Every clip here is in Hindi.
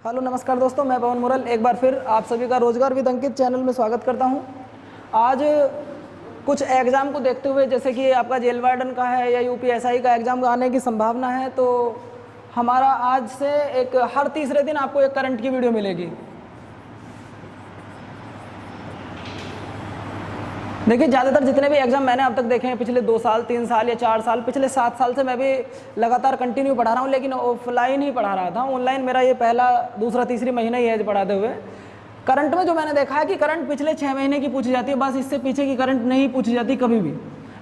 हेलो नमस्कार दोस्तों, मैं पवन मुरल एक बार फिर आप सभी का रोजगार विद अंकित चैनल में स्वागत करता हूं। आज कुछ एग्ज़ाम को देखते हुए, जैसे कि आपका जेल वार्डन का है या यूपीएसआई का एग्ज़ाम आने की संभावना है, तो हमारा आज से हर तीसरे दिन आपको एक करंट की वीडियो मिलेगी। देखिए, ज़्यादातर जितने भी एग्ज़ाम मैंने अब तक देखे हैं, पिछले 2 साल 3 साल या 4 साल, पिछले 7 साल से मैं भी लगातार कंटिन्यू पढ़ा रहा हूँ, लेकिन ऑफलाइन ही पढ़ा रहा था। ऑनलाइन मेरा ये पहला दूसरा तीसरी महीना ही है पढ़ाते हुए। करंट में जो मैंने देखा है कि करंट पिछले 6 महीने की पूछी जाती है, बस इससे पीछे की करंट नहीं पूछी जाती कभी भी।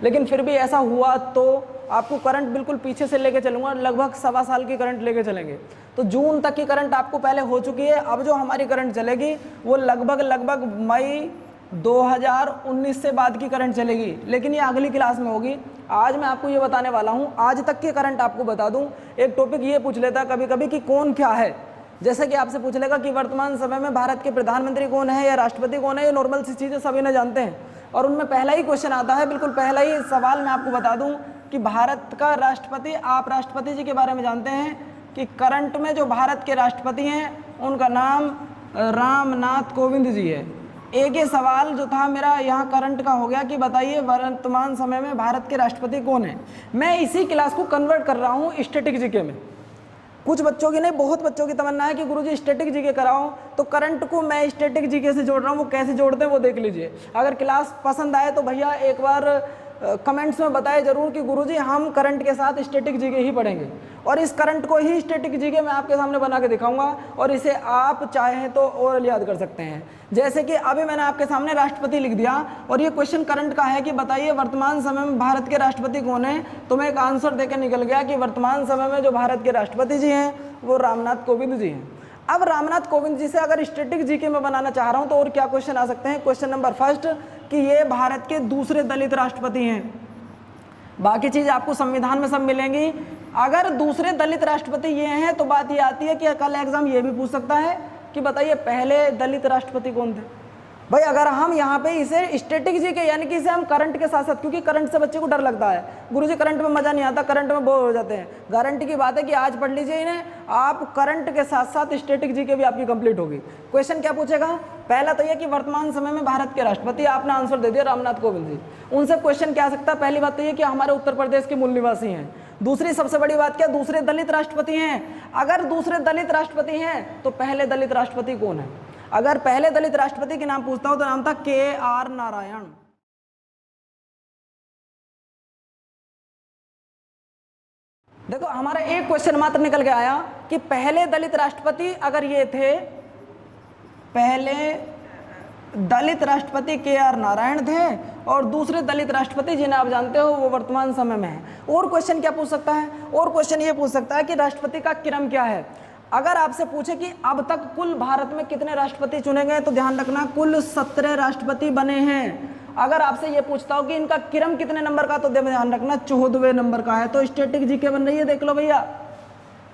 लेकिन फिर भी ऐसा हुआ तो आपको करंट बिल्कुल पीछे से लेके चलूँगा, लगभग 1.25 साल की करंट लेके चलेंगे। तो जून तक की करंट आपको पहले हो चुकी है। अब जो हमारी करंट चलेगी वो लगभग मई 2019 से बाद की करंट चलेगी, लेकिन ये अगली क्लास में होगी। आज मैं आपको ये बताने वाला हूँ, आज तक की करंट आपको बता दूँ। एक टॉपिक ये पूछ लेता है कभी कभी कि कौन क्या है, जैसे कि आपसे पूछ लेगा कि वर्तमान समय में भारत के प्रधानमंत्री कौन है या राष्ट्रपति कौन है। ये नॉर्मल सी चीज़ें सभी ने जानते हैं, और उनमें पहला ही क्वेश्चन आता है, बिल्कुल पहला ही सवाल मैं आपको बता दूँ कि भारत का राष्ट्रपति, आप राष्ट्रपति जी के बारे में जानते हैं कि करंट में जो भारत के राष्ट्रपति हैं उनका नाम रामनाथ कोविंद जी है। एक ही सवाल जो था मेरा यहाँ करंट का हो गया कि बताइए वर्तमान समय में भारत के राष्ट्रपति कौन है। मैं इसी क्लास को कन्वर्ट कर रहा हूँ स्टैटिक जीके में। कुछ बच्चों की नहीं, बहुत बच्चों की तमन्ना है कि गुरुजी स्टैटिक जीके कराओ, तो करंट को मैं स्टैटिक जीके से जोड़ रहा हूँ। वो कैसे जोड़ते हैं वो देख लीजिए। अगर क्लास पसंद आए तो भैया एक बार कमेंट्स में बताएं जरूर कि गुरुजी हम करंट के साथ स्टैटिक जीके ही पढ़ेंगे, और इस करंट को ही स्टैटिक जीके मैं आपके सामने बना के दिखाऊंगा, और इसे आप चाहें तो और याद कर सकते हैं। जैसे कि अभी मैंने आपके सामने राष्ट्रपति लिख दिया, और ये क्वेश्चन करंट का है कि बताइए वर्तमान समय में भारत के राष्ट्रपति कौन है, तो मैं एक आंसर देकर निकल गया कि वर्तमान समय में जो भारत के राष्ट्रपति जी हैं वो रामनाथ कोविंद जी हैं। अब रामनाथ कोविंद जी से अगर स्टैटिक जीके में बनाना चाह रहा हूं तो और क्या क्वेश्चन आ सकते हैं। क्वेश्चन नंबर फर्स्ट कि ये भारत के दूसरे दलित राष्ट्रपति हैं। बाकी चीज आपको संविधान में सब मिलेंगी। अगर दूसरे दलित राष्ट्रपति ये हैं तो बात ये आती है कि कल एग्जाम ये भी पूछ सकता है कि बताइए पहले दलित राष्ट्रपति कौन थे। भाई अगर हम यहाँ पे इसे स्टैटिक जीके यानी कि इसे हम करंट के साथ साथ, क्योंकि करंट से बच्चे को डर लगता है, गुरुजी करंट में मजा नहीं आता, करंट में बोर हो जाते हैं। गारंटी की बात है कि आज पढ़ लीजिए इन्हें, आप करंट के साथ साथ स्टैटिक जीके भी आपकी कंप्लीट होगी। क्वेश्चन क्या पूछेगा, पहला तो यह कि वर्तमान समय में भारत के राष्ट्रपति, आपने आंसर दे दिया रामनाथ कोविंद जी। उनसे क्वेश्चन क्या आ सकता है, पहली बात तो ये कि हमारे उत्तर प्रदेश के मूल निवासी हैं। दूसरी सबसे बड़ी बात क्या, दूसरे दलित राष्ट्रपति हैं। अगर दूसरे दलित राष्ट्रपति हैं तो पहले दलित राष्ट्रपति कौन है। अगर पहले दलित राष्ट्रपति के नाम पूछता हूं तो नाम था KR नारायण। देखो हमारा एक क्वेश्चन मात्र निकल के आया कि पहले दलित राष्ट्रपति अगर ये थे, पहले दलित राष्ट्रपति KR नारायण थे, और दूसरे दलित राष्ट्रपति जिन्हें आप जानते हो वो वर्तमान समय में है। और क्वेश्चन क्या पूछ सकता है, और क्वेश्चन ये पूछ सकता है कि राष्ट्रपति का क्रम क्या है। अगर आपसे पूछे कि अब तक कुल भारत में कितने राष्ट्रपति चुने गए, तो ध्यान रखना कुल 17 राष्ट्रपति बने हैं। अगर आपसे ये पूछता हो कि इनका क्रम कितने नंबर का, तो ध्यान रखना 14वें नंबर का है। तो स्टैटिक जीके बन रही है, देख लो भैया।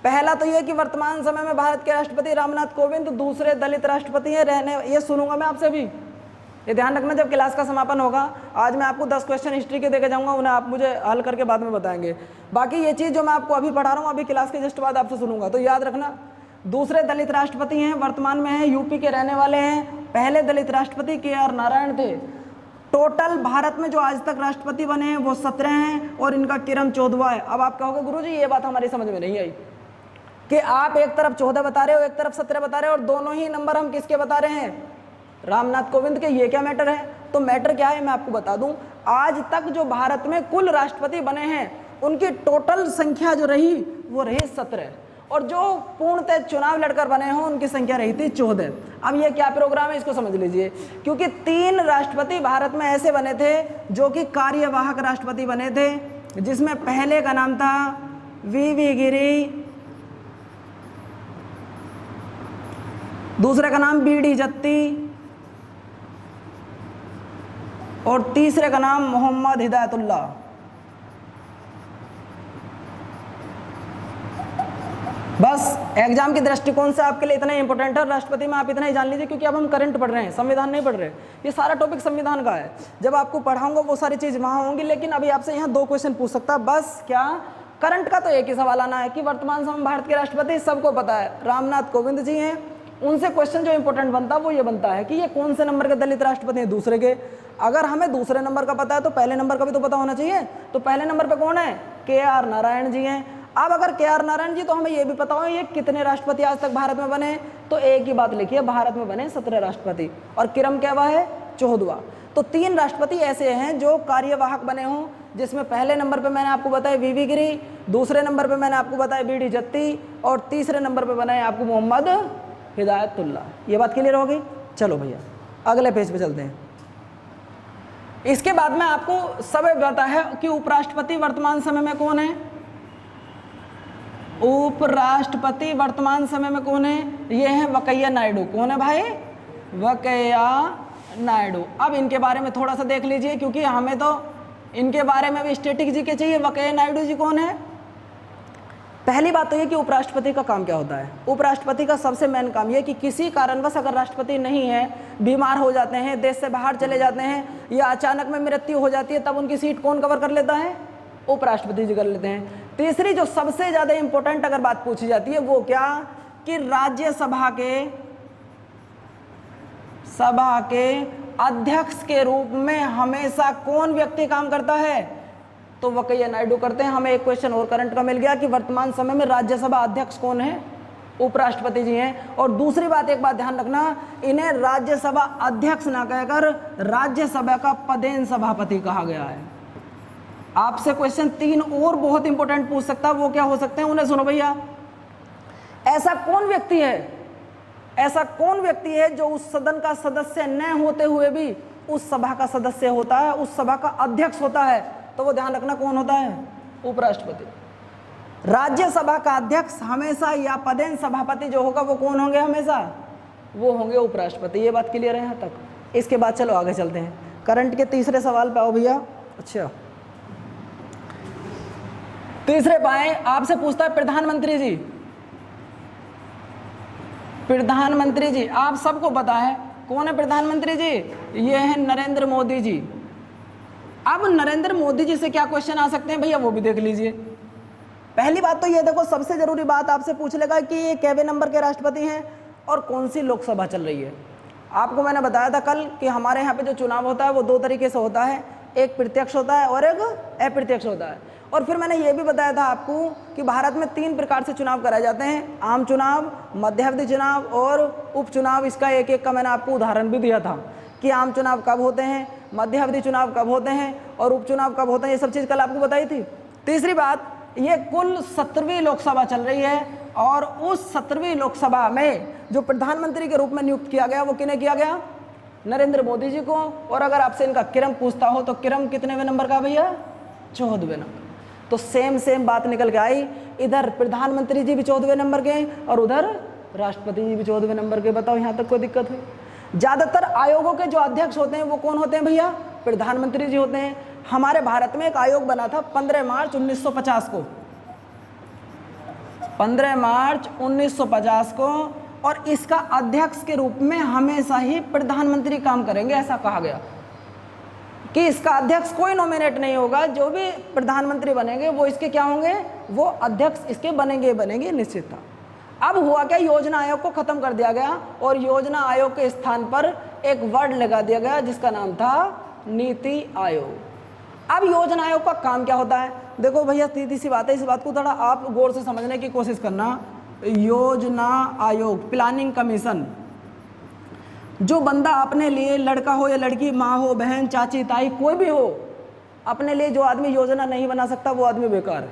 पहला तो ये कि वर्तमान समय में भारत के राष्ट्रपति रामनाथ कोविंद दूसरे दलित राष्ट्रपति हैं, रहने ये सुनूंगा मैं आपसे भी, ये ध्यान रखना जब क्लास का समापन होगा। आज मैं आपको 10 क्वेश्चन हिस्ट्री के देके जाऊंगा, उन्हें आप मुझे हल करके बाद में बताएंगे। बाकी ये चीज़ जो मैं आपको अभी पढ़ा रहा हूँ, अभी क्लास के जस्ट बाद आपसे सुनूंगा, तो याद रखना दूसरे दलित राष्ट्रपति हैं, वर्तमान में हैं, यूपी के रहने वाले हैं। पहले दलित राष्ट्रपति KR नारायण थे। टोटल भारत में जो आज तक राष्ट्रपति बने हैं वो 17 हैं, और इनका क्रम 14वां है। अब आप कहोगे गुरुजी ये बात हमारी समझ में नहीं आई कि आप एक तरफ 14 बता रहे हो, एक तरफ 17 बता रहे हो, और दोनों ही नंबर हम किसके बता रहे हैं, रामनाथ कोविंद के। ये क्या मैटर है, तो मैटर क्या है मैं आपको बता दूं। आज तक जो भारत में कुल राष्ट्रपति बने हैं उनकी टोटल संख्या जो रही वो रही 17, और जो पूर्णतः चुनाव लड़कर बने हों उनकी संख्या रही थी 14। अब ये क्या प्रोग्राम है इसको समझ लीजिए, क्योंकि 3 राष्ट्रपति भारत में ऐसे बने थे जो कि कार्यवाहक राष्ट्रपति बने थे, जिसमें पहले का नाम था VV गिरी, दूसरे का नाम BD जत्ती, और तीसरे का नाम मोहम्मद हिदायतुल्लाह। बस एग्जाम के दृष्टिकोण से आपके लिए इतना ही इंपॉर्टेंट है। राष्ट्रपति में आप इतना ही जान लीजिए, क्योंकि अब हम करंट पढ़ रहे हैं, संविधान नहीं पढ़ रहे। ये सारा टॉपिक संविधान का है। जब आपको पढ़ाऊंगा वो सारी चीज़ वहाँ होंगी, लेकिन अभी आपसे यहाँ 2 क्वेश्चन पूछ सकता है बस। क्या करंट का तो एक ही सवाल आना है कि वर्तमान समय में भारत के राष्ट्रपति सबको पता है रामनाथ कोविंद जी हैं। उनसे क्वेश्चन जो इंपॉर्टेंट बनता है वो ये बनता है कि ये कौन से नंबर के दलित राष्ट्रपति हैं, दूसरे के। अगर हमें दूसरे नंबर का पता है तो पहले नंबर का भी तो पता होना चाहिए। तो पहले नंबर पे कौन है, KR नारायण जी हैं। अब अगर KR नारायण जी, तो हमें ये भी पता हो ये कितने राष्ट्रपति आज तक भारत में बने, तो एक ही बात लिखिए, भारत में बने 17 राष्ट्रपति, और क्रम क्या है, 14वां। तो 3 राष्ट्रपति ऐसे हैं जो कार्यवाहक बने हों, जिसमें पहले नंबर पे मैंने आपको बताया VV गिरी, दूसरे नंबर पे मैंने आपको बताया BD जत्ती, और तीसरे नंबर पे बनाए आपको मोहम्मद हिदायतुल्लाह। ये बात क्लियर हो गई। चलो भैया अगले पेज पे चलते हैं। इसके बाद में आपको सब पता है कि उपराष्ट्रपति वर्तमान समय में कौन है, उपराष्ट्रपति वर्तमान समय में कौन है, ये है वेंकैया नायडू। कौन है भाई, वेंकैया नायडू। अब इनके बारे में थोड़ा सा देख लीजिए, क्योंकि हमें तो इनके बारे में भी स्टैटिक जी के चाहिए। वेंकैया नायडू जी कौन है। पहली बात तो ये कि उपराष्ट्रपति का काम क्या होता है। उपराष्ट्रपति का सबसे मेन काम ये कि किसी कारणवश अगर राष्ट्रपति नहीं है, बीमार हो जाते हैं, देश से बाहर चले जाते हैं, या अचानक में मृत्यु हो जाती है, तब उनकी सीट कौन कवर कर लेता है, उपराष्ट्रपति जी कर लेते हैं। तीसरी जो सबसे ज्यादा इंपॉर्टेंट अगर बात पूछी जाती है वो क्या, कि राज्यसभा के अध्यक्ष के रूप में हमेशा कौन व्यक्ति काम करता है, तो वेंकैया नायडू करते हैं। हमें एक क्वेश्चन और करंट का मिल गया कि वर्तमान समय में राज्यसभा अध्यक्ष कौन है, उपराष्ट्रपति जी हैं। और दूसरी बात, एक बात ध्यान रखना, इन्हें राज्यसभा अध्यक्ष ना कहकर राज्यसभा का पदेन सभापति कहा गया है। आपसे क्वेश्चन 3 और बहुत इंपॉर्टेंट पूछ सकता है, वो क्या हो सकते हैं, उन्हें सुनो भैया। ऐसा कौन व्यक्ति है जो उस सदन का सदस्य न होते हुए भी उस सभा का सदस्य होता है, उस सभा का अध्यक्ष होता है, तो वो ध्यान रखना कौन होता है, उपराष्ट्रपति। राज्यसभा का अध्यक्ष हमेशा या पदेन सभापति जो होगा वो कौन होंगे, हमेशा वो होंगे उपराष्ट्रपति। ये बात क्लियर है यहाँ तक। इसके बाद चलो आगे चलते हैं, करंट के तीसरे सवाल पे आओ भैया। अच्छा, तीसरे पाए आपसे पूछता है प्रधानमंत्री जी। आप सबको पता है कौन है प्रधानमंत्री जी, ये है नरेंद्र मोदी जी। अब नरेंद्र मोदी जी से क्या क्वेश्चन आ सकते हैं भैया, वो भी देख लीजिए। पहली बात तो ये देखो, सबसे जरूरी बात आपसे पूछ लेगा कि ये केवे नंबर के राष्ट्रपति हैं और कौन सी लोकसभा चल रही है। आपको मैंने बताया था कल कि हमारे यहाँ पे जो चुनाव होता है वो 2 तरीके से होता है, एक प्रत्यक्ष होता है और एक अप्रत्यक्ष होता है। और फिर मैंने ये भी बताया था आपको कि भारत में 3 प्रकार से चुनाव कराए जाते हैं, आम चुनाव, मध्यावधि चुनाव और उपचुनाव। इसका एक का मैंने आपको उदाहरण भी दिया था कि आम चुनाव कब होते हैं, मध्यावधि चुनाव कब होते हैं और उपचुनाव कब होते हैं, ये सब चीज़ कल आपको बताई थी। तीसरी बात, ये कुल 17वीं लोकसभा चल रही है और उस 17वीं लोकसभा में जो प्रधानमंत्री के रूप में नियुक्त किया गया वो किन्हें किया गया, नरेंद्र मोदी जी को। और अगर आपसे इनका क्रम पूछता हो तो क्रम कितनेवें नंबर का भैया, 14वें नंबर। तो सेम बात निकल के आई, इधर प्रधानमंत्री जी भी 14वें नंबर के और उधर राष्ट्रपति जी भी 14वें नंबर के। बताओ यहाँ तक कोई दिक्कत है। ज्यादातर आयोगों के जो अध्यक्ष होते हैं वो कौन होते हैं भैया, प्रधानमंत्री जी होते हैं। हमारे भारत में एक आयोग बना था 15 मार्च 1950 को, 15 मार्च 1950 को, और इसका अध्यक्ष के रूप में हमेशा ही प्रधानमंत्री काम करेंगे। ऐसा कहा गया कि इसका अध्यक्ष कोई नॉमिनेट नहीं होगा, जो भी प्रधानमंत्री बनेंगे वो इसके क्या होंगे, वो अध्यक्ष इसके बनेंगे निश्चित था। अब हुआ क्या, योजना आयोग को खत्म कर दिया गया और योजना आयोग के स्थान पर एक वर्ड लगा दिया गया जिसका नाम था नीति आयोग। अब योजना आयोग का काम क्या होता है, देखो भैया सीधी सी बात है, इस बात को थोड़ा आप गौर से समझने की कोशिश करना। योजना आयोग, प्लानिंग कमीशन, जो बंदा अपने लिए, लड़का हो या लड़की, माँ हो, बहन, चाची, ताई, कोई भी हो, अपने लिए जो आदमी योजना नहीं बना सकता वो आदमी बेकार है।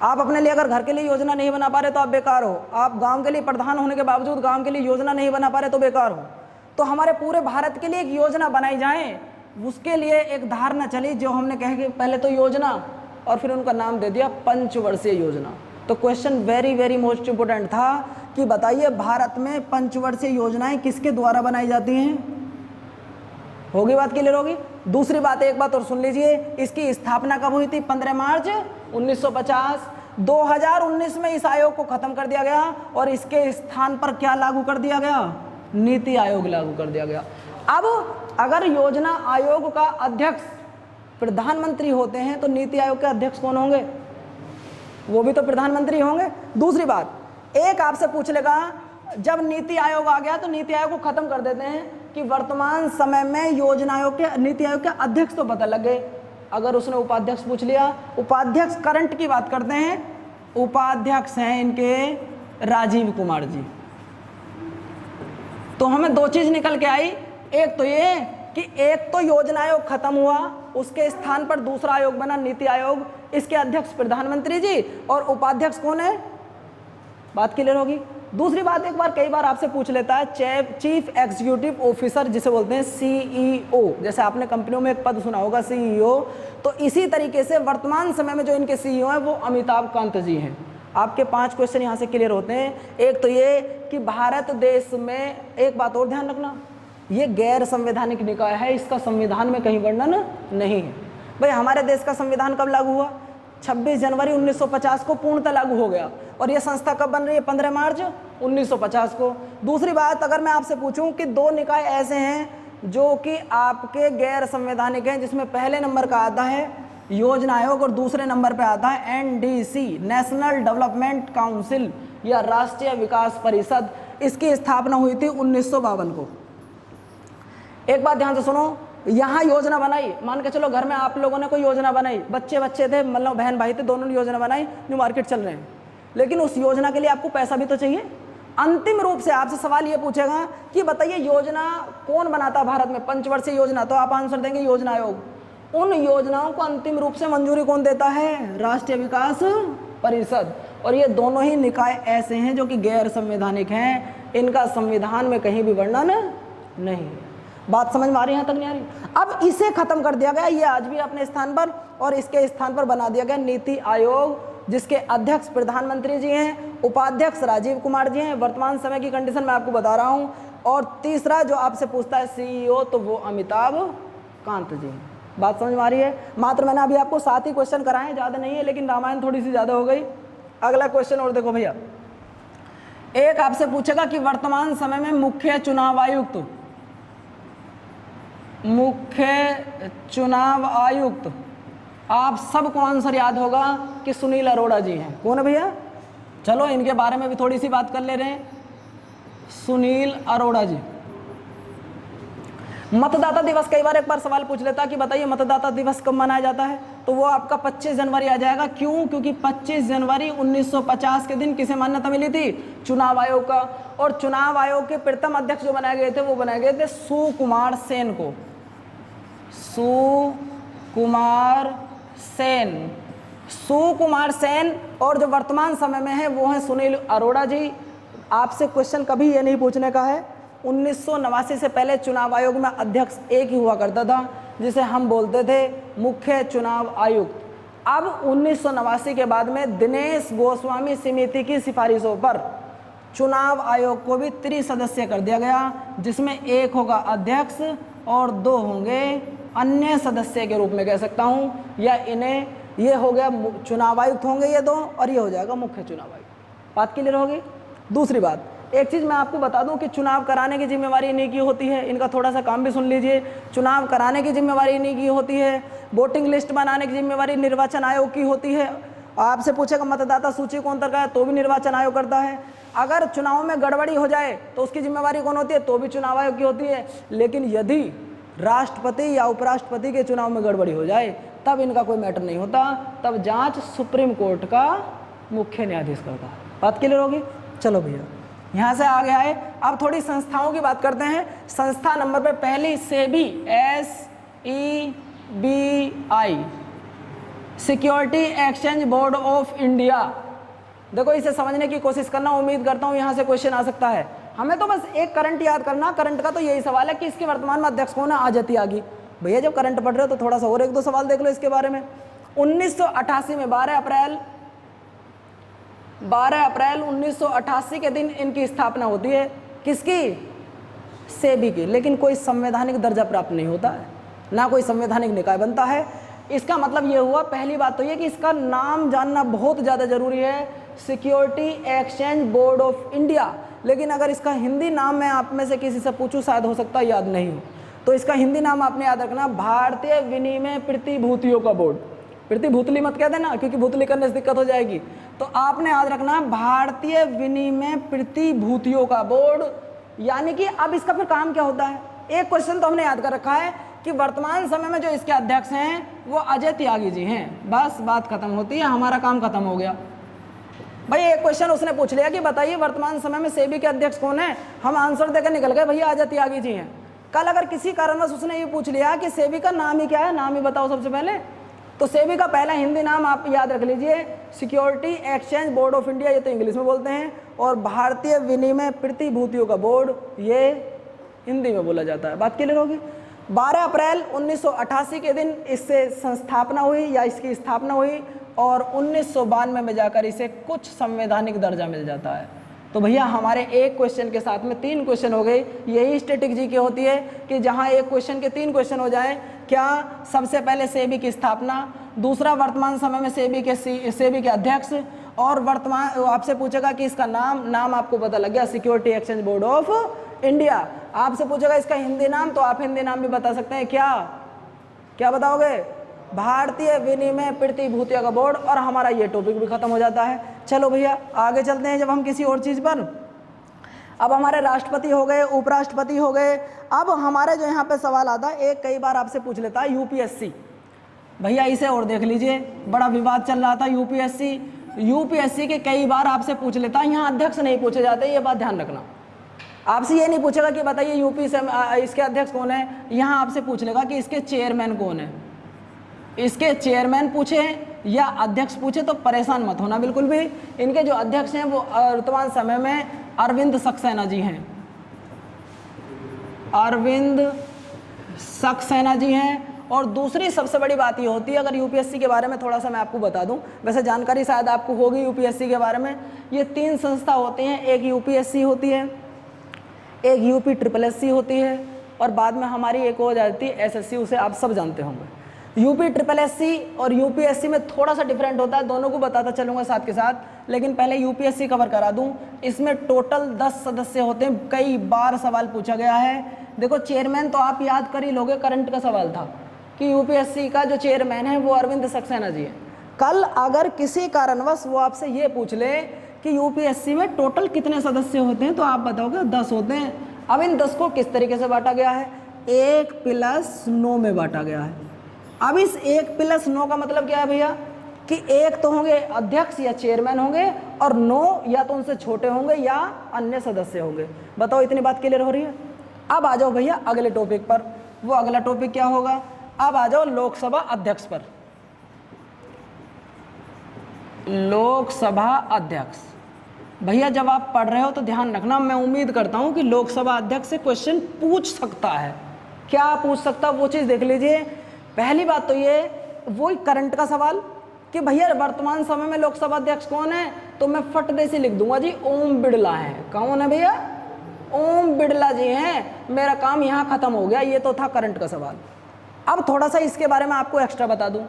आप अपने लिए अगर घर के लिए योजना नहीं बना पा रहे तो आप बेकार हो। आप गांव के लिए प्रधान होने के बावजूद गांव के लिए योजना नहीं बना पा रहे तो बेकार हो। तो हमारे पूरे भारत के लिए एक योजना बनाई जाए, उसके लिए एक धारणा चली, जो हमने कहे कि पहले तो योजना और फिर उनका नाम दे दिया पंचवर्षीय योजना। तो क्वेश्चन वेरी मोस्ट इंपोर्टेंट था कि बताइए भारत में पंचवर्षीय योजनाएं किसके द्वारा बनाई जाती हैं। होगी बात, क्लियर होगी। दूसरी बात, एक बात और सुन लीजिए, इसकी स्थापना कब हुई थी, 15 मार्च 1950। 2019 में इस आयोग को खत्म कर दिया गया और इसके स्थान पर क्या लागू कर दिया गया, नीति आयोग लागू कर दिया गया। अब अगर योजना आयोग का अध्यक्ष प्रधानमंत्री होते हैं तो नीति आयोग के अध्यक्ष कौन होंगे, वो भी तो प्रधानमंत्री होंगे। दूसरी बात, एक आपसे पूछ लेगा जब नीति आयोग आ गया तो नीति आयोग को खत्म कर देते हैं कि वर्तमान समय में योजना आयोग के नीति आयोग के अध्यक्ष तो पता लग गए, अगर उसने उपाध्यक्ष पूछ लिया, उपाध्यक्ष करंट की बात करते हैं, उपाध्यक्ष हैं इनके राजीव कुमार जी। तो हमें दो चीज निकल के आई, एक तो ये कि एक तो योजना आयोग खत्म हुआ, उसके स्थान पर दूसरा आयोग बना नीति आयोग, इसके अध्यक्ष प्रधानमंत्री जी और उपाध्यक्ष कौन है, बात क्लियर होगी। दूसरी बात, एक बार कई बार आपसे पूछ लेता है चीफ एग्जीक्यूटिव ऑफिसर जिसे बोलते हैं सीईओ, जैसे आपने कंपनियों में एक पद सुना होगा सीईओ, तो इसी तरीके से वर्तमान समय में जो इनके सीईओ हैं वो अमिताभ कांत जी हैं। आपके 5 क्वेश्चन यहाँ से क्लियर होते हैं। एक तो ये कि भारत देश में, एक बात और ध्यान रखना, ये गैर संवैधानिक निकाय है, इसका संविधान में कहीं वर्णन नहीं है। भाई हमारे देश का संविधान कब लागू हुआ, 26 जनवरी 1950 को पूर्णतः लागू हो गया, और ये संस्था कब बन रही है, 15 मार्च 1950 को। दूसरी बात, अगर मैं आपसे पूछूं कि 2 निकाय ऐसे हैं जो कि आपके गैर संवैधानिक हैं, जिसमें पहले नंबर का आता है योजना आयोग और दूसरे नंबर पे आता है एनडीसी, नेशनल डेवलपमेंट काउंसिल या राष्ट्रीय विकास परिषद, इसकी स्थापना हुई थी 1952 को। एक बात ध्यान से सुनो, यहाँ योजना बनाई, मान के चलो घर में आप लोगों ने कोई योजना बनाई, बच्चे थे, मतलब बहन भाई थे, दोनों ने योजना बनाई, न्यू मार्केट चल रहे हैं, लेकिन उस योजना के लिए आपको पैसा भी तो चाहिए। अंतिम रूप से आपसे सवाल ये पूछेगा कि बताइए योजना कौन बनाता भारत में, पंचवर्षीय योजना, तो आप आंसर देंगे योजना आयोग। उन योजनाओं को अंतिम रूप से मंजूरी कौन देता है, राष्ट्रीय विकास परिषद। और ये दोनों ही निकाय ऐसे हैं जो कि गैर संवैधानिक हैं, इनका संविधान में कहीं भी वर्णन नहीं है। बात समझ में आ रही है, यहाँ तक नहीं आ रही। अब इसे खत्म कर दिया गया, ये आज भी अपने स्थान पर, और इसके स्थान पर बना दिया गया नीति आयोग, जिसके अध्यक्ष प्रधानमंत्री जी हैं, उपाध्यक्ष राजीव कुमार जी हैं। वर्तमान समय की कंडीशन मैं आपको बता रहा हूँ। और तीसरा जो आपसे पूछता है सीईओ, तो वो अमिताभ कांत जी हैं। बात समझ में आ रही है। मात्र मैंने अभी आपको 7 ही क्वेश्चन कराए, ज़्यादा नहीं है, लेकिन रामायण थोड़ी सी ज़्यादा हो गई। अगला क्वेश्चन और देखो भैया, एक आपसे पूछेगा कि वर्तमान समय में मुख्य चुनाव आयुक्त आप सबको आंसर याद होगा कि सुनील अरोड़ा जी हैं। कौन है भैया, चलो इनके बारे में भी थोड़ी सी बात कर ले रहे हैं। सुनील अरोड़ा जी। मतदाता दिवस, कई बार एक बार सवाल पूछ लेता कि बताइए मतदाता दिवस कब मनाया जाता है, तो वो आपका 25 जनवरी आ जाएगा। क्यों, क्योंकि 25 जनवरी 1950 के दिन किसे मान्यता मिली थी, चुनाव आयोग का। और चुनाव आयोग के प्रथम अध्यक्ष जो बनाए गए थे वो बनाए गए थे सुकुमार सेन को, सुकुमार सेन। और जो वर्तमान समय में है वो है सुनील अरोड़ा जी। आपसे क्वेश्चन कभी ये नहीं पूछने का है, 1989 से पहले चुनाव आयोग में अध्यक्ष एक ही हुआ करता था, जिसे हम बोलते थे मुख्य चुनाव आयुक्त। अब 1989 के बाद में दिनेश गोस्वामी समिति की सिफारिशों पर चुनाव आयोग को भी त्रिसदस्यीय कर दिया गया, जिसमें एक होगा अध्यक्ष और 2 होंगे अन्य सदस्य के रूप में कह सकता हूं, या इन्हें, ये हो गया चुनाव आयुक्त होंगे ये 2, और ये हो जाएगा मुख्य चुनाव आयुक्त। बात क्लियर होगी। दूसरी बात, एक चीज़ मैं आपको बता दूं कि चुनाव कराने की जिम्मेवारी इन्हीं की होती है, इनका थोड़ा सा काम भी सुन लीजिए। चुनाव कराने की जिम्मेवारी इन्हीं की होती है, वोटिंग लिस्ट बनाने की जिम्मेवारी निर्वाचन आयोग की होती है। आपसे पूछेगा मतदाता सूची कौन तक है, तो भी निर्वाचन आयोग करता है। अगर चुनाव में गड़बड़ी हो जाए तो उसकी जिम्मेवारी कौन होती है, तो भी चुनाव आयोग की होती है। लेकिन यदि राष्ट्रपति या उपराष्ट्रपति के चुनाव में गड़बड़ी हो जाए तब इनका कोई मैटर नहीं होता, तब जांच सुप्रीम कोर्ट का मुख्य न्यायाधीश करता है। बात क्लियर होगी। चलो भैया यहाँ से आगे आए, अब थोड़ी संस्थाओं की बात करते हैं। संस्था नंबर पे पहली SEBI, SEBI, security exchange board of India. देखो इसे समझने की कोशिश करना, उम्मीद करता हूँ यहाँ से क्वेश्चन आ सकता है। हमें तो बस एक करंट याद करना, करंट का तो यही सवाल है कि इसके वर्तमान में अध्यक्ष कौन है, आजती आगी। भैया जब करंट पढ़ रहे हो तो थोड़ा सा और 1-2 सवाल देख लो इसके बारे में। 1988 में 12 अप्रैल 1988 के दिन इनकी स्थापना होती है। किसकी, सेबी की। लेकिन कोई संवैधानिक दर्जा प्राप्त नहीं होता है, ना कोई संवैधानिक निकाय बनता है। इसका मतलब ये हुआ, पहली बात तो ये कि इसका नाम जानना बहुत ज़्यादा जरूरी है, security exchange board of India. लेकिन अगर इसका हिंदी नाम मैं आप में से किसी से पूछूं, शायद हो सकता है याद नहीं हो, तो इसका हिंदी नाम आपने याद रखना, भारतीय विनिमय प्रतिभूतियों का बोर्ड। प्रतिभूतली मत कह देना, क्योंकि भूतली करने से दिक्कत हो जाएगी। तो आपने याद रखना भारतीय विनिमय प्रतिभूतियों का बोर्ड, यानी कि अब इसका फिर काम क्या होता है। एक क्वेश्चन तो हमने याद कर रखा है कि वर्तमान समय में जो इसके अध्यक्ष हैं वो अजय त्यागी जी हैं, बस बात खत्म होती है, हमारा काम खत्म हो गया। भाई एक क्वेश्चन उसने पूछ लिया कि बताइए वर्तमान समय में सेबी के अध्यक्ष कौन है, हम आंसर देकर निकल गए भैया अजय त्यागी जी हैं। कल अगर किसी कारणवश उसने ये पूछ लिया कि सेबी का नाम ही क्या है, नाम ही बताओ सबसे पहले, तो सेबी का पहला हिंदी नाम आप याद रख लीजिए, security exchange board of India, ये तो इंग्लिश में बोलते हैं, और भारतीय विनिमय प्रतिभूतियों का बोर्ड ये हिंदी में बोला जाता है। बात क्लियर होगी। 12 अप्रैल 1988 के दिन इससे संस्थापना हुई या इसकी स्थापना हुई, और 1992 में जाकर इसे कुछ संवैधानिक दर्जा मिल जाता है। तो भैया हमारे एक क्वेश्चन के साथ में 3 क्वेश्चन हो गए। यही स्ट्रेटेजी की होती है कि जहां एक क्वेश्चन के 3 क्वेश्चन हो जाएं। क्या? सबसे पहले सेबी की स्थापना, दूसरा वर्तमान समय में सेबी के अध्यक्ष, और वर्तमान आपसे पूछेगा कि इसका नाम आपको पता लग गया, security exchange board of India. आपसे पूछेगा इसका हिंदी नाम, तो आप हिंदी नाम भी बता सकते हैं। क्या बताओगे? भारतीय विनिमय प्रतिभूतियों का बोर्ड, और हमारा ये टॉपिक भी खत्म हो जाता है। चलो भैया आगे चलते हैं जब हम किसी और चीज़ पर। अब हमारे राष्ट्रपति हो गए, उपराष्ट्रपति हो गए। अब हमारे जो यहाँ पे सवाल आता है, एक कई बार आपसे पूछ लेता है यूपीएससी। भैया इसे और देख लीजिए, बड़ा विवाद चल रहा था यूपीएससी के कई बार आपसे पूछ लेता है। यहाँ अध्यक्ष नहीं पूछे जाते, ये बात ध्यान रखना। आपसे ये नहीं पूछेगा कि बताइए यूपी से इसके अध्यक्ष कौन है, यहाँ आपसे पूछ लेगा कि इसके चेयरमैन कौन है। इसके चेयरमैन पूछे या अध्यक्ष पूछे तो परेशान मत होना बिल्कुल भी। इनके जो अध्यक्ष हैं वो वर्तमान समय में अरविंद सक्सेना जी हैं, अरविंद सक्सेना जी हैं। और दूसरी सबसे बड़ी बात ये होती है, अगर यूपीएससी के बारे में थोड़ा सा मैं आपको बता दूं, वैसे जानकारी शायद आपको होगी यूपीएससी के बारे में। ये 3 संस्था होती हैं, एक यूपीएससी होती है, एक यूपी SSS होती है, और बाद में हमारी एक हो जाती है एसएससी, उसे आप सब जानते होंगे। यूपी SSS और यूपीएससी में थोड़ा सा डिफरेंट होता है, दोनों को बताता चलूँगा साथ के साथ, लेकिन पहले यूपीएससी कवर करा दूं। इसमें टोटल 10 सदस्य होते हैं। कई बार सवाल पूछा गया है। देखो चेयरमैन तो आप याद कर ही लोगे, करंट का सवाल था कि यूपीएससी का जो चेयरमैन है वो अरविंद सक्सेना जी है। कल अगर किसी कारणवश वो आपसे ये पूछ ले कि यूपीएससी में टोटल कितने सदस्य होते हैं, तो आप बताओगे 10 होते हैं। अब इन 10 को किस तरीके से बांटा गया है? 1+9 में बांटा गया है। अब इस 1+9 का मतलब क्या है भैया कि 1 तो होंगे अध्यक्ष या चेयरमैन होंगे, और 9 या तो उनसे छोटे होंगे या अन्य सदस्य होंगे। बताओ इतनी बात क्लियर हो रही है। अब आ जाओ भैया अगले टॉपिक पर। वो अगला टॉपिक क्या होगा? अब आ जाओ लोकसभा अध्यक्ष पर। लोकसभा अध्यक्ष भैया जब आप पढ़ रहे हो तो ध्यान रखना, मैं उम्मीद करता हूं कि लोकसभा अध्यक्ष से क्वेश्चन पूछ सकता है। क्या पूछ सकता है वो चीज़ देख लीजिए। पहली बात तो ये वही करंट का सवाल कि भैया वर्तमान समय में लोकसभा अध्यक्ष कौन है, तो मैं फट दे से लिख दूंगा जी ओम बिड़ला है। कौन है भैया? ओम बिड़ला जी हैं। मेरा काम यहाँ खत्म हो गया। ये तो था करंट का सवाल। अब थोड़ा सा इसके बारे में आपको एक्स्ट्रा बता दूं।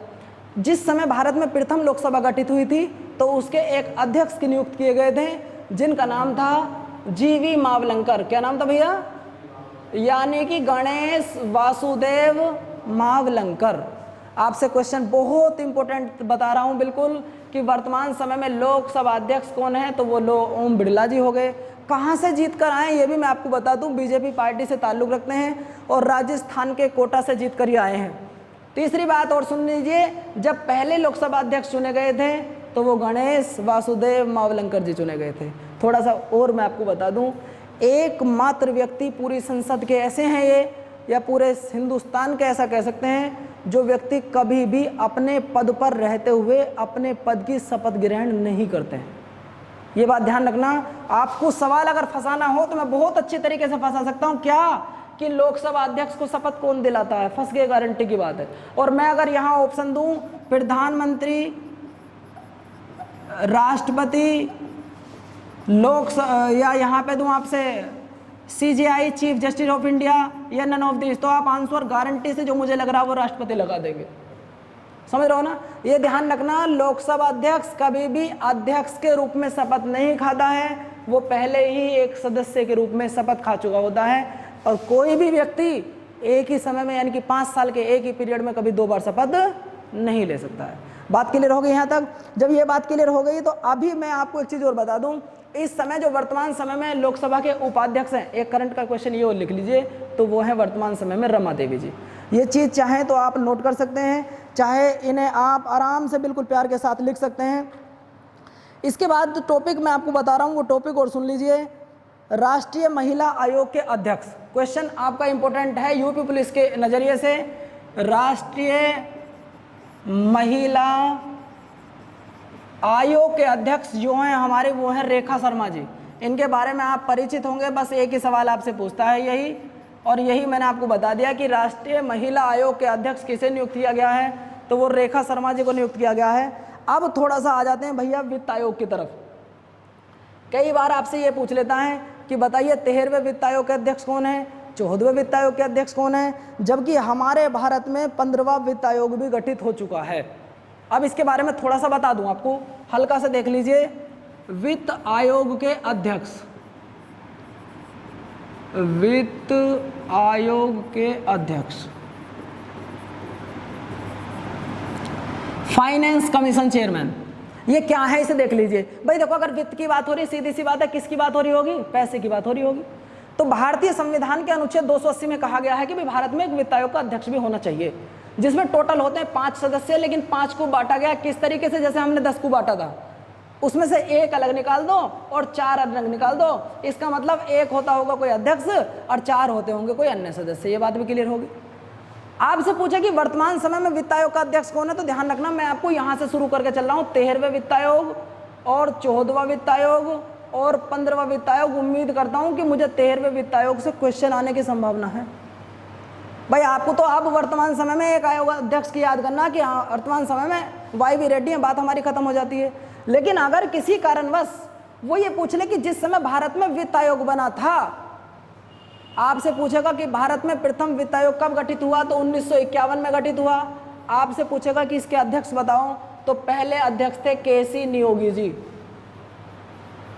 जिस समय भारत में प्रथम लोकसभा गठित हुई थी तो उसके एक अध्यक्ष की नियुक्त किए गए थे, जिनका नाम था जीवी मावलंकर। क्या नाम था भैया? यानी कि गणेश वासुदेव मावलंकर। आपसे क्वेश्चन बहुत इंपॉर्टेंट बता रहा हूं बिल्कुल कि वर्तमान समय में लोकसभा अध्यक्ष कौन है, तो वो ओम बिड़ला जी हो गए। कहां से जीत कर आए ये भी मैं आपको बता दूं। बीजेपी पार्टी से ताल्लुक रखते हैं और राजस्थान के कोटा से जीत कर ही आए हैं। तीसरी बात और सुन लीजिए, जब पहले लोकसभा अध्यक्ष चुने गए थे तो वो गणेश वासुदेव मावलंकर जी चुने गए थे। थोड़ा सा और मैं आपको बता दूं, एकमात्र व्यक्ति पूरी संसद के ऐसे हैं ये, या पूरे हिंदुस्तान के ऐसा कह सकते हैं, जो व्यक्ति कभी भी अपने पद पर रहते हुए अपने पद की शपथ ग्रहण नहीं करते हैं। ये बात ध्यान रखना। आपको सवाल अगर फंसाना हो तो मैं बहुत अच्छे तरीके से फंसा सकता हूँ। क्या कि लोकसभा अध्यक्ष को शपथ कौन दिलाता है? फंस गए, गारंटी की बात है। और मैं अगर यहाँ ऑप्शन दूं प्रधानमंत्री, राष्ट्रपति, या यहाँ पे दूं आपसे CJI chief justice of India, या नन ऑफ दिस, तो आप आंसर गारंटी से जो मुझे लग रहा है वो राष्ट्रपति लगा देंगे। समझ रहे हो ना? ये ध्यान रखना, लोकसभा अध्यक्ष कभी भी अध्यक्ष के रूप में शपथ नहीं खाता है, वो पहले ही एक सदस्य के रूप में शपथ खा चुका होता है। और कोई भी व्यक्ति एक ही समय में यानी कि 5 साल के एक ही पीरियड में कभी 2 बार शपथ नहीं ले सकता है। बात क्लियर हो गई यहाँ तक? जब ये बात क्लियर हो गई तो अभी मैं आपको एक चीज़ और बता दूं, इस समय जो वर्तमान समय में लोकसभा के उपाध्यक्ष हैं, एक करंट का क्वेश्चन ये और लिख लीजिए, तो वो है वर्तमान समय में रमा देवी जी। ये चीज़ चाहे तो आप नोट कर सकते हैं, चाहे इन्हें आप आराम से बिल्कुल प्यार के साथ लिख सकते हैं। इसके बाद टॉपिक मैं आपको बता रहा हूँ, वो टॉपिक और सुन लीजिए। राष्ट्रीय महिला आयोग के अध्यक्ष, क्वेश्चन आपका इंपॉर्टेंट है यूपी पुलिस के नज़रिए से। राष्ट्रीय महिला आयोग के अध्यक्ष जो हैं हमारे, वो हैं रेखा शर्मा जी। इनके बारे में आप परिचित होंगे, बस एक ही सवाल आपसे पूछता है यही, और यही मैंने आपको बता दिया कि राष्ट्रीय महिला आयोग के अध्यक्ष किसे नियुक्त किया गया है, तो वो रेखा शर्मा जी को नियुक्त किया गया है। अब थोड़ा सा आ जाते हैं भैया वित्त आयोग की तरफ। कई बार आपसे ये पूछ लेता है कि बताइए 13वें वित्त आयोग के अध्यक्ष कौन है, 14वें वित्त आयोग के अध्यक्ष कौन है, जबकि हमारे भारत में 15वां वित्त आयोग भी गठित हो चुका है। अब इसके बारे में थोड़ा सा बता दूं आपको, हल्का से देख लीजिए। वित्त आयोग के अध्यक्ष, वित्त आयोग के अध्यक्ष, फाइनेंस कमीशन चेयरमैन, ये क्या है इसे देख लीजिए। भाई देखो, अगर वित्त की बात हो रही है, सीधी सी बात है, किसकी बात हो रही होगी, पैसे की बात हो रही होगी। तो भारतीय संविधान के अनुच्छेद 280 में कहा गया है कि भारत में एक वित्त आयोग का अध्यक्ष भी होना चाहिए, जिसमें टोटल होते हैं 5 सदस्य, लेकिन 5 को बांटा गया किस तरीके से, जैसे हमने 10 को बांटा था, उसमें से एक अलग निकाल दो और 4 अलग निकाल दो। इसका मतलब एक होता होगा कोई अध्यक्ष और 4 होते होंगे कोई अन्य सदस्य। ये बात भी क्लियर होगी। आपसे पूछे कि वर्तमान समय में वित्त आयोग का अध्यक्ष कौन है, तो ध्यान रखना मैं आपको यहां से शुरू करके चल रहा हूं। 13वें वित्त आयोग और 14वां वित्त आयोग और 15वां वित्त आयोग। उम्मीद करता हूं कि मुझे 13वें वित्त आयोग से क्वेश्चन आने की संभावना है। भाई आपको तो अब वर्तमान समय में एक आयोग अध्यक्ष की याद करना कि हाँ वर्तमान समय में वाई वी रेड्डी है, बात हमारी खत्म हो जाती है। लेकिन अगर किसी कारणवश वो ये पूछ ले कि जिस समय भारत में वित्त आयोग बना था, आपसे पूछेगा कि भारत में प्रथम वित्त आयोग कब गठित हुआ, तो 1951 में गठित हुआ। आपसे पूछेगा कि इसके अध्यक्ष बताओ, तो पहले अध्यक्ष थे केसी नियोगी जी।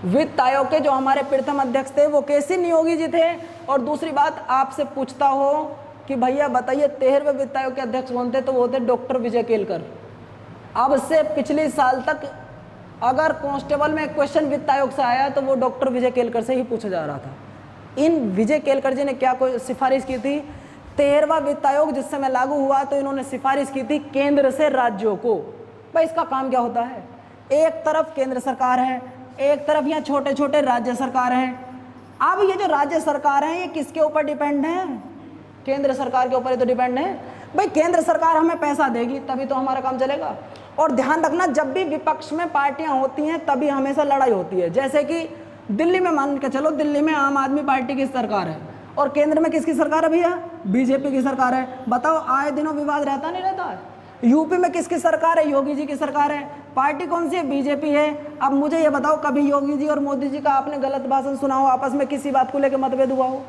वित्त आयोग के जो हमारे प्रथम अध्यक्ष थे वो केसी नियोगी जी थे। और दूसरी बात, आपसे पूछता हो कि भैया बताइए 13वें वित्त आयोग के अध्यक्ष कौन थे, तो वो थे डॉक्टर विजय केलकर। अब से पिछले साल तक अगर कांस्टेबल में क्वेश्चन वित्त आयोग से आया तो वो डॉक्टर विजय केलकर से ही पूछा जा रहा था। इन विजय केलकर जी ने क्या कोई सिफारिश की थी, 13वां वित्त आयोग जिस समय लागू हुआ तो इन्होंने सिफारिश की थी केंद्र से राज्यों को। भाई इसका काम क्या होता है, एक तरफ केंद्र सरकार है, एक तरफ यहाँ छोटे छोटे राज्य सरकार हैं। अब ये जो राज्य सरकार हैं ये किसके ऊपर डिपेंड है, केंद्र सरकार के ऊपर ही तो डिपेंड है। भाई केंद्र सरकार हमें पैसा देगी तभी तो हमारा काम चलेगा। और ध्यान रखना, जब भी विपक्ष में पार्टियां होती हैं तभी हमेशा लड़ाई होती है। जैसे कि दिल्ली में मान के चलो, दिल्ली में आम आदमी पार्टी की सरकार है और केंद्र में किसकी सरकार है भैया, बीजेपी की सरकार है। बताओ आए दिनों विवाद रहता नहीं रहता है। यूपी में किसकी सरकार है, योगी जी की सरकार है, पार्टी कौन सी है, बीजेपी है। अब मुझे ये बताओ कभी योगी जी और मोदी जी का आपने गलत भाषण सुना हो, आपस में किसी बात को लेकर मतभेद हुआ हो?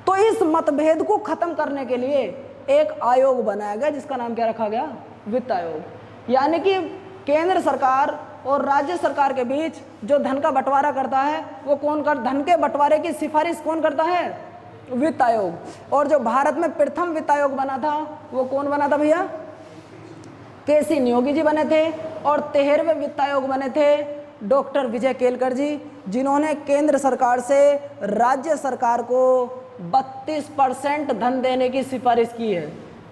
तो इस मतभेद को खत्म करने के लिए एक आयोग बनाया गया जिसका नाम क्या रखा गया, वित्त आयोग। यानी कि केंद्र सरकार और राज्य सरकार के बीच जो धन का बंटवारा करता है वो कौन कर, धन के बंटवारे की सिफारिश कौन करता है, वित्त आयोग। और जो भारत में प्रथम वित्त आयोग बना था वो कौन बना था भैया, केसी नियोगी जी बने थे। और 13वें वित्त आयोग बने थे डॉक्टर विजय केलकर जी, जिन्होंने केंद्र सरकार से राज्य सरकार को 32% धन देने की सिफारिश की है।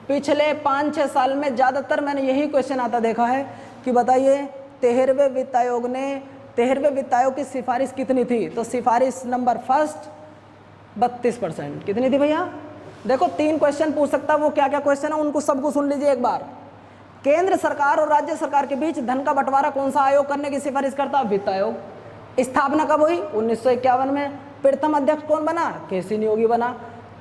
पिछले 5-6 साल में ज़्यादातर मैंने यही क्वेश्चन आता देखा है कि बताइए 13वें वित्त आयोग ने 13वें वित्त आयोग की सिफारिश कितनी थी, तो सिफारिश नंबर फर्स्ट 32%। कितनी थी भैया, देखो 3 क्वेश्चन पूछ सकता, वो क्या क्या क्वेश्चन है उनको सबको सुन लीजिए एक बार। केंद्र सरकार और राज्य सरकार के बीच धन का बंटवारा कौन सा आयोग करने की सिफारिश करता, वित्त आयोग। स्थापना कब हुई, 1951 में। प्रथम अध्यक्ष कौन बना, केसी नियोगी बना।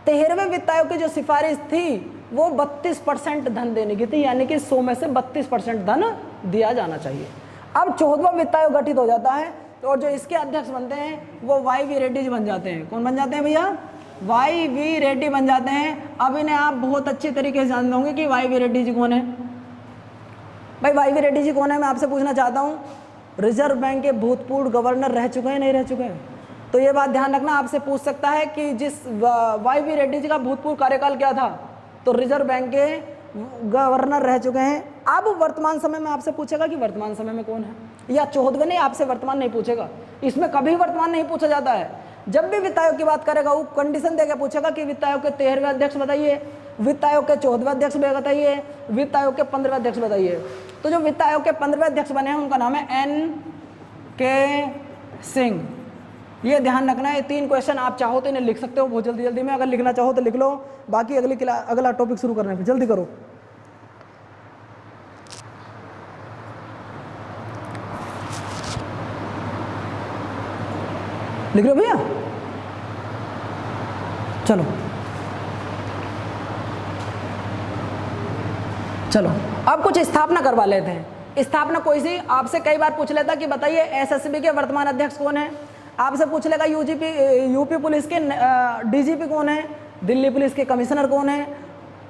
13वें वित्त आयोग की जो सिफारिश थी वो 32% धन देने की थी, यानी कि 100 में से 32% धन दिया जाना चाहिए। अब 14वां वित्त आयोग गठित हो जाता है और जो इसके अध्यक्ष बनते हैं वो वाई वी रेड्डी जी बन जाते हैं। कौन बन जाते हैं भैया, वाई वी रेड्डी बन जाते हैं। अब इन्हें आप बहुत अच्छी तरीके से जान दोगे कि वाई वी रेड्डी जी कौन है। भाई वाई वी रेड्डी जी कौन है, मैं आपसे पूछना चाहता हूँ। रिजर्व बैंक के भूतपूर्व गवर्नर रह चुके हैं, नहीं रह चुके हैं? तो ये बात ध्यान रखना, आपसे पूछ सकता है कि जिस वाई वी रेड्डी जी का भूतपूर्व कार्यकाल क्या था, तो रिजर्व बैंक के गवर्नर रह चुके हैं। अब वर्तमान समय में आपसे पूछेगा कि वर्तमान समय में कौन है, या 14वें नहीं, आपसे वर्तमान नहीं पूछेगा, इसमें कभी वर्तमान नहीं पूछा जाता है। जब भी वित्त आयोग की बात करेगा वो कंडीशन देकर पूछेगा कि वित्त आयोग के 13वें अध्यक्ष बताइए, वित्त आयोग के 14वें अध्यक्ष बताइए, वित्त आयोग के 15वें अध्यक्ष बताइए। तो जो वित्त आयोग के 15वें अध्यक्ष बने हैं उनका नाम है NK सिंह। ये ध्यान रखना है, 3 क्वेश्चन आप चाहो तो इन्हें लिख सकते हो बहुत जल्दी जल्दी में, अगर लिखना चाहो तो लिख लो, बाकी अगला टॉपिक शुरू करने पे जल्दी करो। लिख लो भैया, चलो चलो अब कुछ स्थापना करवा लेते हैं। स्थापना कोई सी आपसे कई बार पूछ लेता कि बताइए एसएसबी के वर्तमान अध्यक्ष कौन है, आपसे पूछ लेगा यूपी पुलिस के डीजीपी कौन है, दिल्ली पुलिस के कमिश्नर कौन है।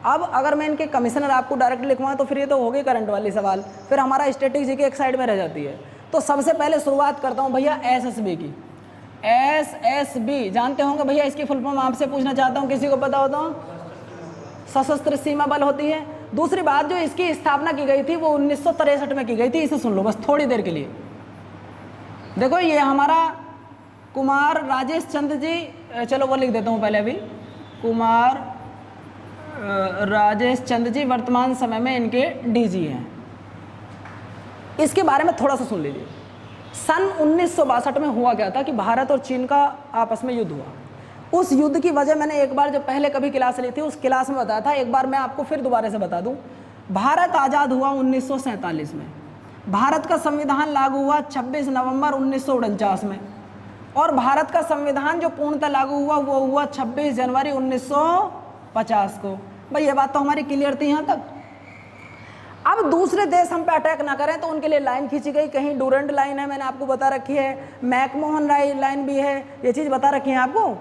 अब अगर मैं इनके कमिश्नर आपको डायरेक्ट लिखवाऊं तो फिर ये तो हो गई करंट वाली सवाल, फिर हमारा स्टैटिक जी के एक साइड में रह जाती है। तो सबसे पहले शुरुआत करता हूं भैया एसएसबी की। एसएसबी जानते होंगे भैया, इसकी फुल फॉर्म आपसे पूछना चाहता हूं, किसी को पता हो तो? सशस्त्र सीमा बल होती है। दूसरी बात, जो इसकी स्थापना की गई थी वो 1963 में की गई थी। इसे सुन लो बस थोड़ी देर के लिए। देखो ये हमारा कुमार राजेश चंद्र जी, चलो वो लिख देता हूँ पहले, अभी कुमार राजेश चंद्र जी वर्तमान समय में इनके डीजी हैं। इसके बारे में थोड़ा सा सुन लीजिए। सन 1962 में हुआ क्या था कि भारत और चीन का आपस में युद्ध हुआ। उस युद्ध की वजह मैंने एक बार जब पहले कभी क्लास ली थी उस क्लास में बताया था, एक बार मैं आपको फिर दोबारा से बता दूं। भारत आज़ाद हुआ 1947 में, भारत का संविधान लागू हुआ 26 नवंबर 1949 में, और भारत का संविधान जो पूर्णतः लागू हुआ वो हुआ 26 जनवरी 1950 को। भाई ये बात तो हमारी क्लियर थी यहाँ तक। अब दूसरे देश हम पे अटैक ना करें तो उनके लिए लाइन खींची गई, कहीं डूरंड लाइन है मैंने आपको बता रखी है, मैकमोहन लाइन भी है, ये चीज़ बता रखी है आपको।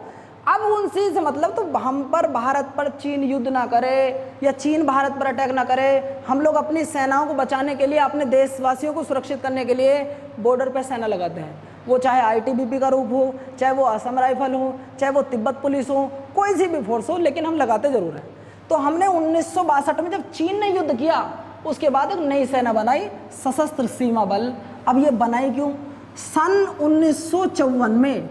अब उन चीज़ से मतलब तो हम पर भारत पर चीन युद्ध ना करे या चीन भारत पर अटैक ना करे, हम लोग अपनी सेनाओं को बचाने के लिए, अपने देशवासियों को सुरक्षित करने के लिए बॉर्डर पर सेना लगाते हैं। वो चाहे आईटीबीपी का रूप हो, चाहे वो असम राइफल हो, चाहे वो तिब्बत पुलिस हो, कोई सी भी फोर्स हो, लेकिन हम लगाते ज़रूर हैं। तो हमने 1962 में जब चीन ने युद्ध किया उसके बाद एक नई सेना बनाई, सशस्त्र सीमा बल। अब ये बनाई क्यों? सन 1954 में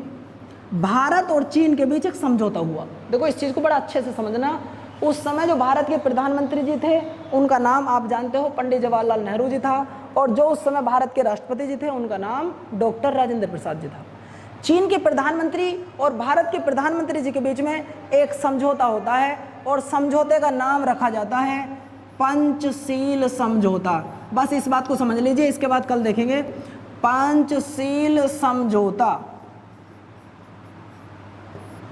भारत और चीन के बीच एक समझौता हुआ। देखो इस चीज़ को बड़ा अच्छे से समझना। उस समय जो भारत के प्रधानमंत्री जी थे उनका नाम आप जानते हो पंडित जवाहरलाल नेहरू जी था, और जो उस समय भारत के राष्ट्रपति जी थे उनका नाम डॉक्टर राजेंद्र प्रसाद जी था। चीन के प्रधानमंत्री और भारत के प्रधानमंत्री जी के बीच में एक समझौता होता है, और समझौते का नाम रखा जाता है पंचशील समझौता। बस इस बात को समझ लीजिए, इसके बाद कल देखेंगे। पंचशील समझौता,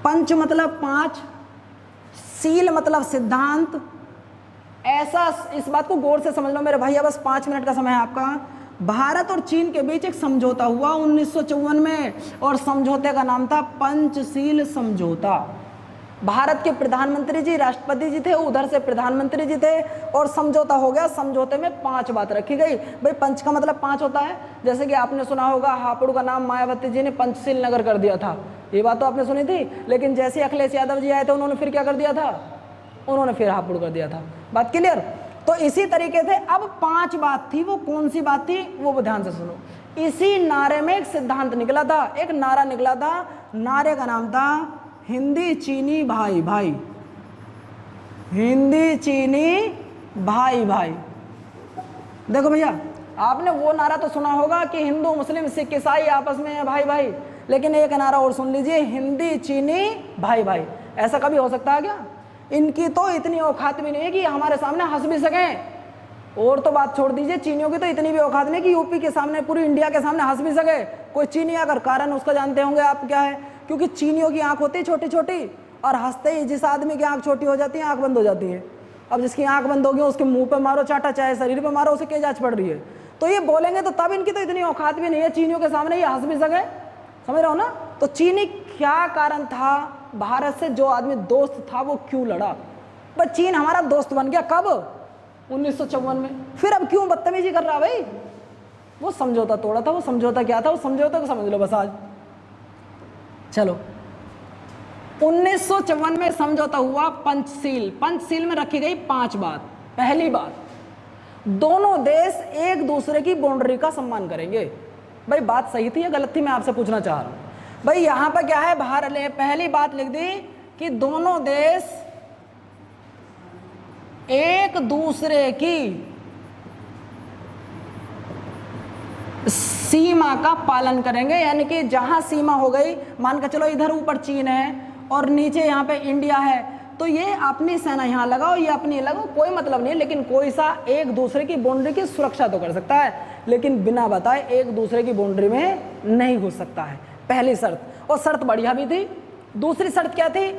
पंच मतलब 5, शील मतलब सिद्धांत। ऐसा, इस बात को गौर से समझ लो मेरे भैया, बस 5 मिनट का समय है आपका। भारत और चीन के बीच एक समझौता हुआ 1954 में, और समझौते का नाम था पंचशील समझौता। भारत के प्रधानमंत्री जी राष्ट्रपति जी थे, उधर से प्रधानमंत्री जी थे, और समझौता हो गया। समझौते में 5 बात रखी गई। भाई पंच का मतलब 5 होता है, जैसे कि आपने सुना होगा हापुड़ का नाम मायावती जी ने पंचशील नगर कर दिया था, ये बात तो आपने सुनी थी। लेकिन जैसे अखिलेश यादव जी आए थे उन्होंने फिर क्या कर दिया था, उन्होंने फिर हापुड़ कर दिया था। बात क्लियर? तो इसी तरीके से अब 5 बात थी, वो कौन सी बात थी वो ध्यान से सुनो। इसी नारे में एक सिद्धांत निकला था, एक नारा निकला था। नारे का नाम था हिंदी चीनी भाई भाई, हिंदी चीनी भाई भाई। देखो भैया आपने वो नारा तो सुना होगा कि हिंदू मुस्लिम सिख ईसाई आपस में है भाई भाई, लेकिन एक नारा और सुन लीजिए, हिंदी चीनी भाई भाई। ऐसा कभी हो सकता है क्या? इनकी तो इतनी औकात भी नहीं है कि हमारे सामने हंस भी सकें। और तो बात छोड़ दीजिए, चीनियों की तो इतनी भी औकात नहीं कि यूपी के सामने, पूरी इंडिया के सामने हंस भी सके कोई चीनी। अगर कारण उसका जानते होंगे आप क्या है? क्योंकि चीनियों की आंख होती है छोटी छोटी, और हंसते ही जिस आदमी की आंख छोटी हो जाती है आंख बंद हो जाती है। अब जिसकी आंख बंद होगी उसके मुंह पे मारो चाटा, चाहे शरीर पे मारो, उसे क्या जांच पड़ रही है? तो ये बोलेंगे तो तब इनकी तो इतनी औकात भी नहीं है चीनियों के सामने ये हंस भी सके। समझ रहे हो ना? तो चीनी क्या कारण था, भारत से जो आदमी दोस्त था वो क्यों लड़ा? बस चीन हमारा दोस्त बन गया कब? 1954 में। फिर अब क्यों बदतमीजी कर रहा भाई? वो समझौता तोड़ा था। वो समझौता क्या था? वो समझौता को समझ लो बस आज। चलो 1954 में समझौता हुआ पंचशील। पंचशील में रखी गई 5 बात। पहली बात, दोनों देश एक दूसरे की बाउंड्री का सम्मान करेंगे। भाई बात सही थी या गलत थी, मैं आपसे पूछना चाह रहा हूं। भाई यहां पर क्या है, भारत ने पहली बात लिख दी कि दोनों देश एक दूसरे की सीमा का पालन करेंगे, यानी कि जहां सीमा हो गई, मान के चलो इधर ऊपर चीन है और नीचे यहाँ पे इंडिया है, तो ये अपनी सेना यहाँ लगाओ, ये अपनी लगाओ, कोई मतलब नहीं, लेकिन कोई सा एक दूसरे की बाउंड्री की सुरक्षा तो कर सकता है, लेकिन बिना बताए एक दूसरे की बाउंड्री में नहीं घुस सकता है। पहली शर्त, और शर्त बढ़िया भी थी। दूसरी शर्त क्या थी,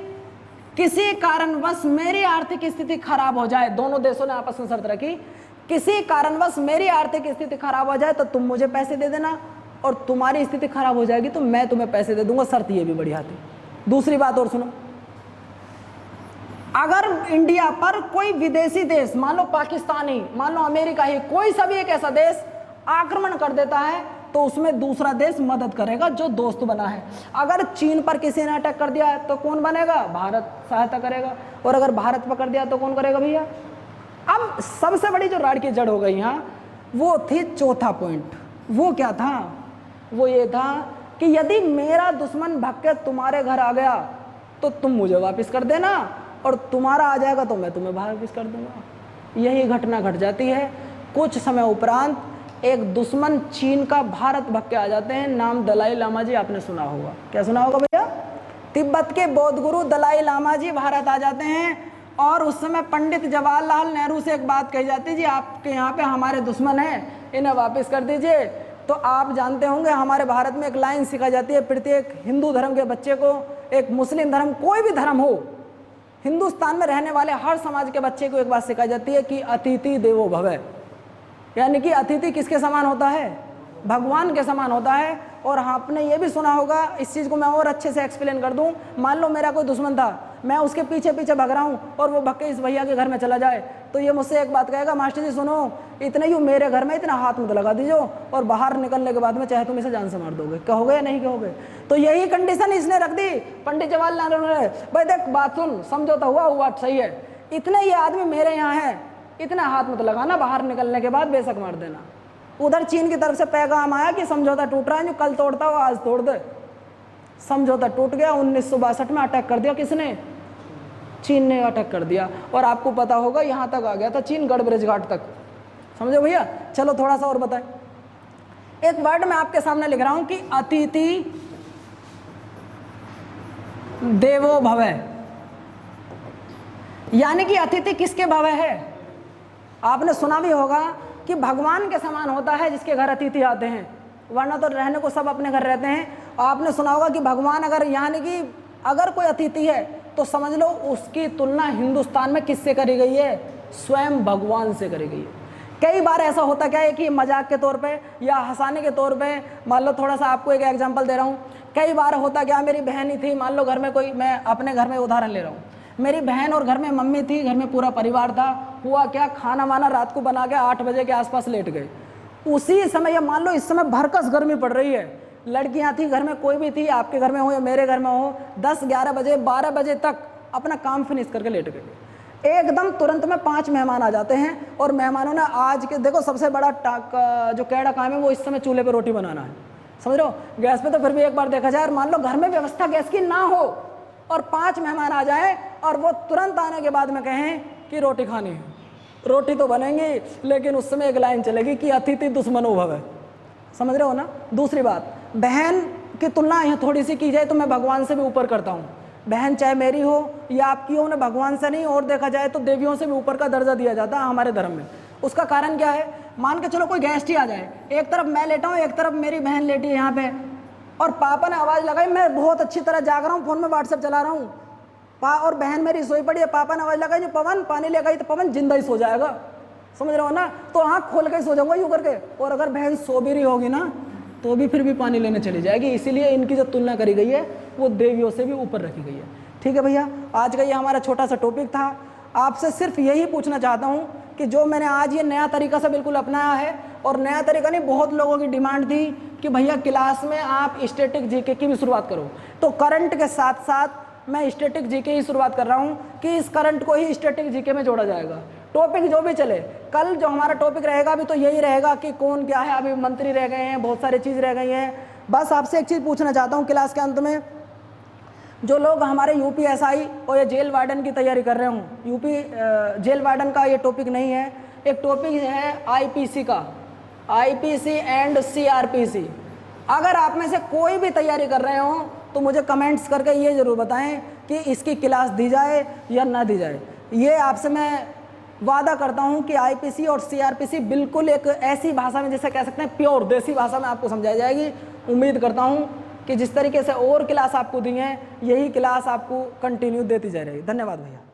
किसी कारणवश मेरी आर्थिक स्थिति खराब हो जाए, दोनों देशों ने आपस में शर्त रखी, किसी कारणवश मेरी आर्थिक स्थिति खराब हो जाए तो तुम मुझे पैसे दे देना, और तुम्हारी स्थिति खराब हो जाएगी तो मैं तुम्हें पैसे दे दूंगा। शर्त ये भी बढ़िया थी। दूसरी बात और सुनो, अगर इंडिया पर कोई विदेशी देश, मान लो पाकिस्तान ही, मान लो अमेरिका ही, कोई सा भी एक ऐसा देश आक्रमण कर देता है तो उसमें दूसरा देश मदद करेगा जो दोस्त बना है। अगर चीन पर किसी ने अटैक कर दिया तो कौन बनेगा, भारत सहायता करेगा, और अगर भारत पर कर दिया तो कौन करेगा भैया। अब सबसे बड़ी जो राड़ की जड़ हो गई यहाँ, वो थी चौथा पॉइंट। वो क्या था, वो ये था कि यदि मेरा दुश्मन भग के तुम्हारे घर आ गया तो तुम मुझे वापस कर देना, और तुम्हारा आ जाएगा तो मैं तुम्हें वापस कर दूंगा। यही घटना घट जाती है। कुछ समय उपरांत एक दुश्मन चीन का भारत भग के आ जाते हैं, नाम दलाई लामा जी, आपने सुना होगा। क्या सुना होगा भैया, तिब्बत के बौद्ध गुरु दलाई लामा जी भारत आ जाते हैं, और उस समय पंडित जवाहरलाल नेहरू से एक बात कही जाती है, जी आपके यहाँ पे हमारे दुश्मन हैं, इन्हें वापस कर दीजिए। तो आप जानते होंगे हमारे भारत में एक लाइन सिखाई जाती है, प्रत्येक हिंदू धर्म के बच्चे को, एक मुस्लिम धर्म, कोई भी धर्म हो, हिंदुस्तान में रहने वाले हर समाज के बच्चे को एक बात सिखाई जाती है कि अतिथि देवो भव, यानी कि अतिथि किसके समान होता है, भगवान के समान होता है। और आपने ये भी सुना होगा, इस चीज़ को मैं और अच्छे से एक्सप्लेन कर दूं, मान लो मेरा कोई दुश्मन था, मैं उसके पीछे पीछे भग रहा हूं और वो भग के इस भैया के घर में चला जाए, तो ये मुझसे एक बात कहेगा, मास्टर जी सुनो, इतने ही मेरे घर में इतना हाथ मत लगा दीजिए, और बाहर निकलने के बाद में चाहे तुम इसे जान से मार दोगे, कहोगे या नहीं कहोगे। तो यही कंडीशन इसने रख दी पंडित जवाहरलाल नेहरू ने। भाई देख बात सुन, समझौता हुआ वो बात सही है, इतने ही आदमी मेरे यहाँ है, इतना हाथ मत लगाना, बाहर निकलने के बाद बेशक मार देना। उधर चीन की तरफ से पैगाम आया कि समझौता टूट रहा है, जो कल तोड़ता हो आज तोड़ दे। समझौता टूट गया। 1962 में अटैक कर दिया किसने, चीन ने अटैक कर दिया। और आपको पता होगा यहाँ तक आ गया था चीन, गढ़ब्रिज घाट तक, समझो भैया। चलो थोड़ा सा और बताएं, एक वर्ड मैं आपके सामने लिख रहा हूं कि अतिथि देवो भव, यानी कि अतिथि किसके भव है। आपने सुना भी होगा कि भगवान के समान होता है जिसके घर अतिथि आते हैं, वरना तो रहने को सब अपने घर रहते हैं। आपने सुना होगा कि भगवान अगर, यानी कि अगर कोई अतिथि है तो समझ लो उसकी तुलना हिंदुस्तान में किससे करी गई है, स्वयं भगवान से करी गई है। कई बार ऐसा होता क्या है कि मजाक के तौर पे या हंसाने के तौर पे, मान लो थोड़ा सा आपको एक एग्जांपल दे रहा हूँ, कई बार होता क्या, मेरी बहन ही थी, मान लो घर में कोई, मैं अपने घर में उदाहरण ले रहा हूँ, मेरी बहन और घर में मम्मी थी, घर में पूरा परिवार था। हुआ क्या, खाना वाना रात को बना के 8 बजे के आसपास लेट गए। उसी समय, या मान लो इस समय भरकस गर्मी पड़ रही है, लड़कियां थी घर में, कोई भी थी, आपके घर में हो या मेरे घर में हो, 10, 11 बजे, 12 बजे तक अपना काम फिनिश करके लेट गए। एकदम तुरंत में 5 मेहमान आ जाते हैं, और मेहमानों ने आज के, देखो सबसे बड़ा जो कैड़ा काम है वो इस समय चूल्हे पे रोटी बनाना है, समझ रहे हो। गैस पे तो फिर भी एक बार देखा जाए, मान लो घर में व्यवस्था गैस की ना हो और 5 मेहमान आ जाए और वो तुरंत आने के बाद में कहें कि रोटी खानी है, रोटी तो बनेंगी, लेकिन उस समय एक लाइन चलेगी कि अतिथि दुश्मनो भव, समझ रहे हो ना। दूसरी बात, बहन की तुलना यहाँ थोड़ी सी की जाए तो मैं भगवान से भी ऊपर करता हूँ। बहन चाहे मेरी हो या आपकी हो, ना भगवान से नहीं, और देखा जाए तो देवियों से भी ऊपर का दर्जा दिया जाता है हमारे धर्म में। उसका कारण क्या है, मान के चलो कोई गेस्ट ही आ जाए, एक तरफ मैं लेटा हूँ, एक तरफ मेरी बहन लेटी है यहाँ पे, और पापा ने आवाज़ लगाई, मैं बहुत अच्छी तरह जाग रहा हूँ, फ़ोन में व्हाट्सएप चला रहा हूँ, और बहन मेरी सोई पड़ी है, पापा ने आवाज़ लगाई जो पवन पानी लेकर आई, तो पवन जिंदा ही सो जाएगा, समझ रहे हो ना, तो आँख खोल के सो जाऊंगा यूँ करके। और अगर बहन सो भी रही होगी ना तो भी फिर भी पानी लेने चली जाएगी। इसीलिए इनकी जो तुलना करी गई है वो देवियों से भी ऊपर रखी गई है। ठीक है भैया, आज का ये हमारा छोटा सा टॉपिक था। आपसे सिर्फ यही पूछना चाहता हूँ कि जो मैंने आज ये नया तरीका से बिल्कुल अपनाया है, और नया तरीका नहीं, बहुत लोगों की डिमांड थी कि भैया क्लास में आप स्टैटिक जीके की भी शुरुआत करो, तो करंट के साथ साथ मैं स्टैटिक जीके ही शुरुआत कर रहा हूँ कि इस करंट को ही स्टैटिक जीके में जोड़ा जाएगा। टॉपिक जो भी चले, कल जो हमारा टॉपिक रहेगा अभी तो यही रहेगा कि कौन क्या है, अभी मंत्री रह गए हैं, बहुत सारी चीज़ रह गई हैं। बस आपसे एक चीज़ पूछना चाहता हूँ क्लास के अंत में, जो लोग हमारे यूपीएसआई और ये जेल वार्डन की तैयारी कर रहे हों, यूपी जेल वार्डन का ये टॉपिक नहीं है, एक टॉपिक है आईपीसी का, आईपीसी एंड सीआरपीसी। अगर आप में से कोई भी तैयारी कर रहे हो तो मुझे कमेंट्स करके ये ज़रूर बताएं कि इसकी क्लास दी जाए या ना दी जाए। ये आपसे मैं वादा करता हूँ कि आईपीसी और सीआरपीसी बिल्कुल एक ऐसी भाषा में, जैसे कह सकते हैं प्योर देसी भाषा में आपको समझाई जाएगी। उम्मीद करता हूँ कि जिस तरीके से और क्लास आपको दी हैं, यही क्लास आपको कंटिन्यू देती जा रही है। धन्यवाद भैया।